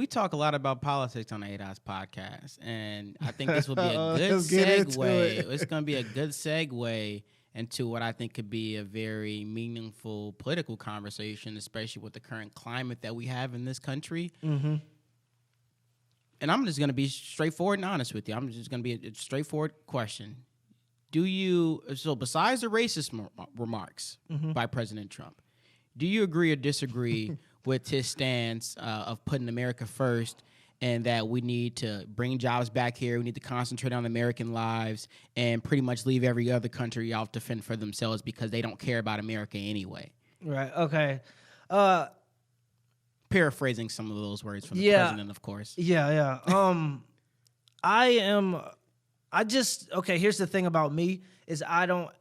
we talk a lot about politics on the ADOS podcast, and I think this will be a good segue. It's going to be a good segue into what I think could be a very meaningful political conversation, especially with the current climate that we have in this country. Mm-hmm. And I'm just going to be straightforward and honest with you. I'm just going to be a straightforward question. So besides the racist remarks by President Trump, do you agree or disagree with his stance of putting America first and that we need to bring jobs back here, we need to concentrate on American lives, and pretty much leave every other country off to fend for themselves because they don't care about America anyway? Right, okay. Paraphrasing some of those words from the president, of course. Yeah. Here's the thing about me is I don't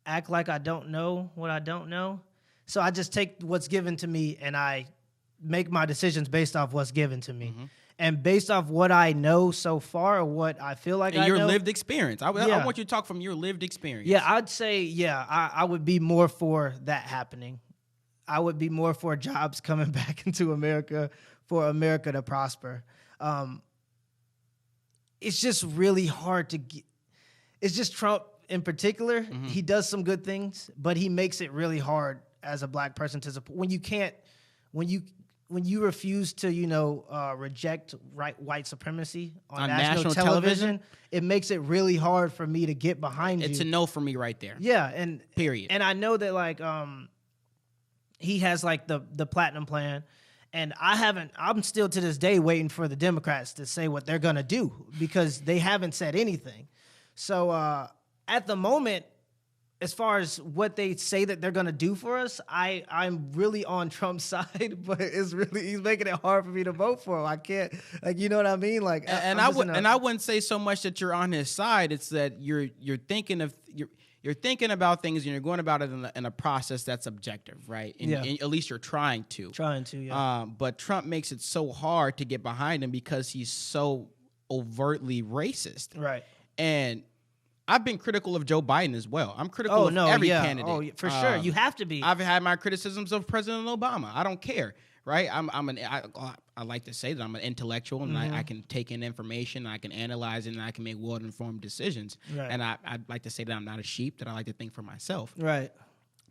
act like I don't know what I don't know. So I just take what's given to me and I make my decisions based off what's given to me. Mm-hmm. And based off what I know so far, or what I feel like I know. Your lived experience. I want you to talk from your lived experience. Yeah, I'd say, I would be more for that happening. I would be more for jobs coming back into America, for America to prosper. It's just really hard to get. It's just Trump in particular. Mm-hmm. He does some good things, but he makes it really hard as a black person to support. When you refuse to, reject white supremacy on national television, it makes it really hard for me to get behind you. It's a no for me right there. Yeah, and period. And I know that he has the platinum plan, and I'm still to this day waiting for the Democrats to say what they're gonna do because they haven't said anything. So at the moment, as far as what they say that they're going to do for us, I'm really on Trump's side, but he's making it hard for me to vote for him. I can't, you know what I mean? I wouldn't say so much that you're on his side. It's that you're thinking about things and you're going about it in a process that's objective, right? And at least you're trying to. Yeah. But Trump makes it so hard to get behind him because he's so overtly racist. Right. And I've been critical of Joe Biden as well. I'm critical of every candidate. Oh, for sure. You have to be. I've had my criticisms of President Obama. I don't care, right? I like to say that I'm an intellectual and I can take in information, I can analyze it, and I can make well-informed decisions. Right. And I'd like to say that I'm not a sheep, that I like to think for myself. Right.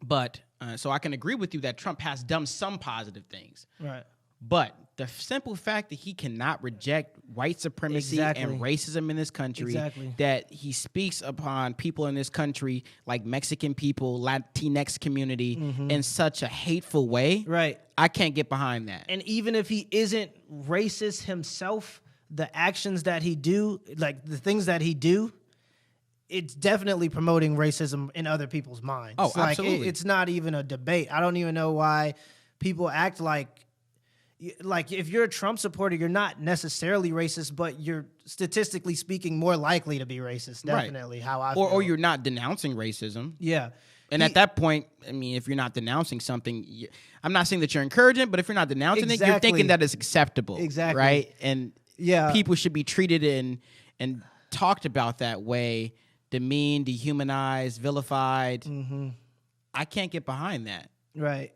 But so I can agree with you that Trump has done some positive things. Right. But the simple fact that he cannot reject white supremacy and racism in this country, that he speaks upon people in this country like Mexican people, Latinx community in such a hateful way, right? I can't get behind that. And even if he isn't racist himself, the actions that he do, like the things that he do, it's definitely promoting racism in other people's minds. Oh, absolutely. It's not even a debate. I don't even know why people act like if you're a Trump supporter, you're not necessarily racist, but you're statistically speaking more likely to be racist. Definitely, right. How I feel. Or you're not denouncing racism. Yeah. And at that point, I mean, if you're not denouncing something, I'm not saying that you're encouraging, but if you're not denouncing it, you're thinking that it's acceptable. Exactly. Right? And people should be treated and talked about that way, demeaned, dehumanized, vilified. Mm-hmm. I can't get behind that. Right.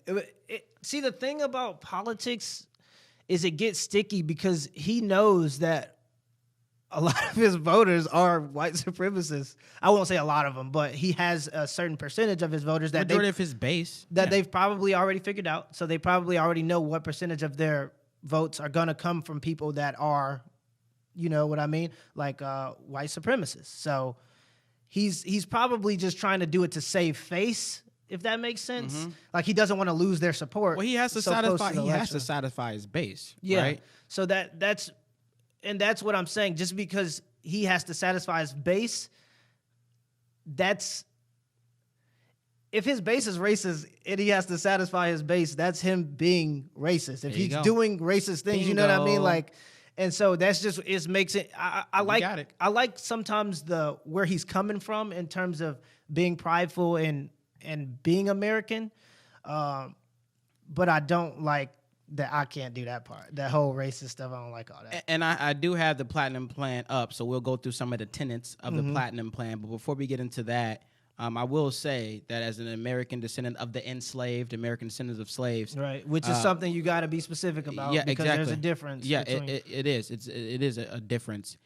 See, the thing about politics is it gets sticky because he knows that a lot of his voters are white supremacists. I won't say a lot of them, but he has a certain percentage of his voters that majority of his base that they've probably already figured out. So they probably already know what percentage of their votes are going to come from people that are, you know what I mean, like white supremacists. So he's probably just trying to do it to save face. If that makes sense, like he doesn't want to lose their support. Well, he has to satisfy. He has to satisfy his base. Yeah. Right? So that's what I'm saying. Just because he has to satisfy his base, if his base is racist and he has to satisfy his base, that's him being racist. If he's doing racist things, you know what I mean, like. And so that's just it makes it. I like sometimes where he's coming from in terms of being prideful and being American, but I don't like that. I can't do that part. That whole racist stuff, I don't like all that. And I do have the platinum plan up, so we'll go through some of the tenets of the platinum plan. But before we get into that, I will say that as an American descendant of the enslaved, American descendants of slaves, right, which is something you got to be specific about. Yeah, because exactly. There's a difference. Yeah, between... it is. It is a difference.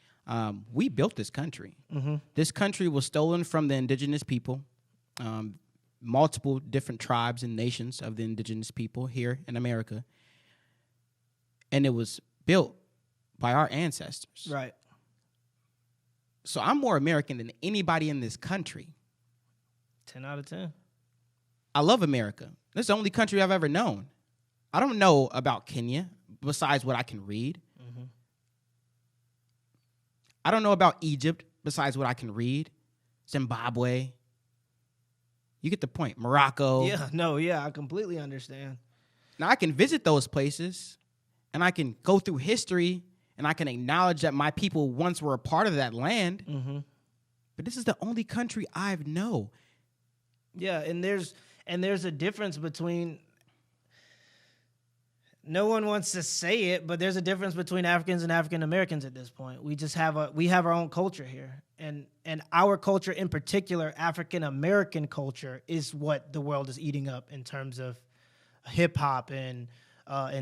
We built this country. Mm-hmm. This country was stolen from the indigenous people, multiple different tribes and nations of the indigenous people here in America, and it was built by our ancestors. Right. So I'm more American than anybody in this country. 10 out of 10. I love America. This is the only country I've ever known. I don't know about Kenya besides what I can read. Mm-hmm. I don't know about Egypt besides what I can read. Zimbabwe. You get the point. Morocco. Yeah, I completely understand. Now, I can visit those places, and I can go through history, and I can acknowledge that my people once were a part of that land. Mm-hmm. But this is the only country I know. Yeah, and there's a difference between... No one wants to say it, but there's a difference between Africans and African Americans at this point. We just have our own culture here, and our culture in particular, African American culture, is what the world is eating up in terms of hip hop and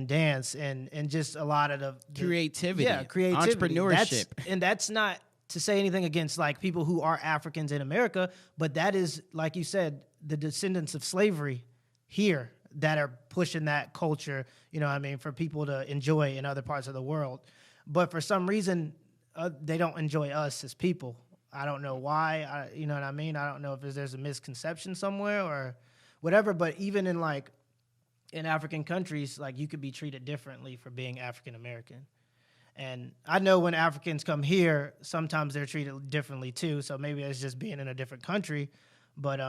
dance and just a lot of the creativity, entrepreneurship. That's not to say anything against like people who are Africans in America, but that is, like you said, the descendants of slavery here that are pushing that culture, for people to enjoy in other parts of the world. But for some reason, they don't enjoy us as people. I don't know why, you know what I mean? I don't know if there's a misconception somewhere or whatever, but even in African countries, like you could be treated differently for being African American. And I know when Africans come here, sometimes they're treated differently too, so maybe it's just being in a different country. But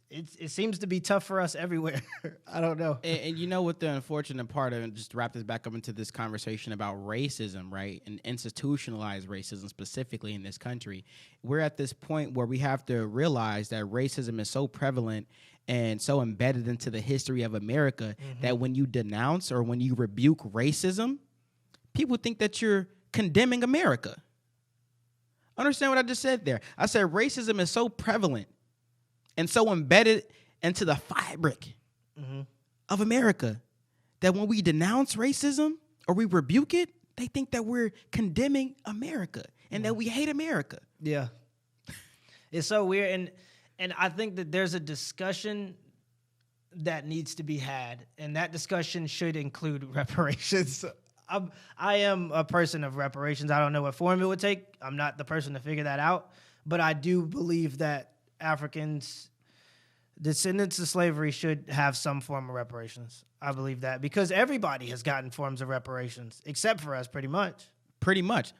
it seems to be tough for us everywhere. I don't know. And you know what the unfortunate part of, just to wrap this back up into this conversation about racism, right? And institutionalized racism specifically in this country. We're at this point where we have to realize that racism is so prevalent and so embedded into the history of America that when you denounce or when you rebuke racism, people think that you're condemning America. Understand what I just said there? I said racism is so prevalent and so embedded into the fabric of America that when we denounce racism or we rebuke it, they think that we're condemning America and that we hate America. Yeah. It's so weird. And I think that there's a discussion that needs to be had, and that discussion should include reparations. I am a person of reparations. I don't know what form it would take. I'm not the person to figure that out. But I do believe that Africans, descendants of slavery, should have some form of reparations. I believe that because everybody has gotten forms of reparations, except for us, pretty much. Pretty much.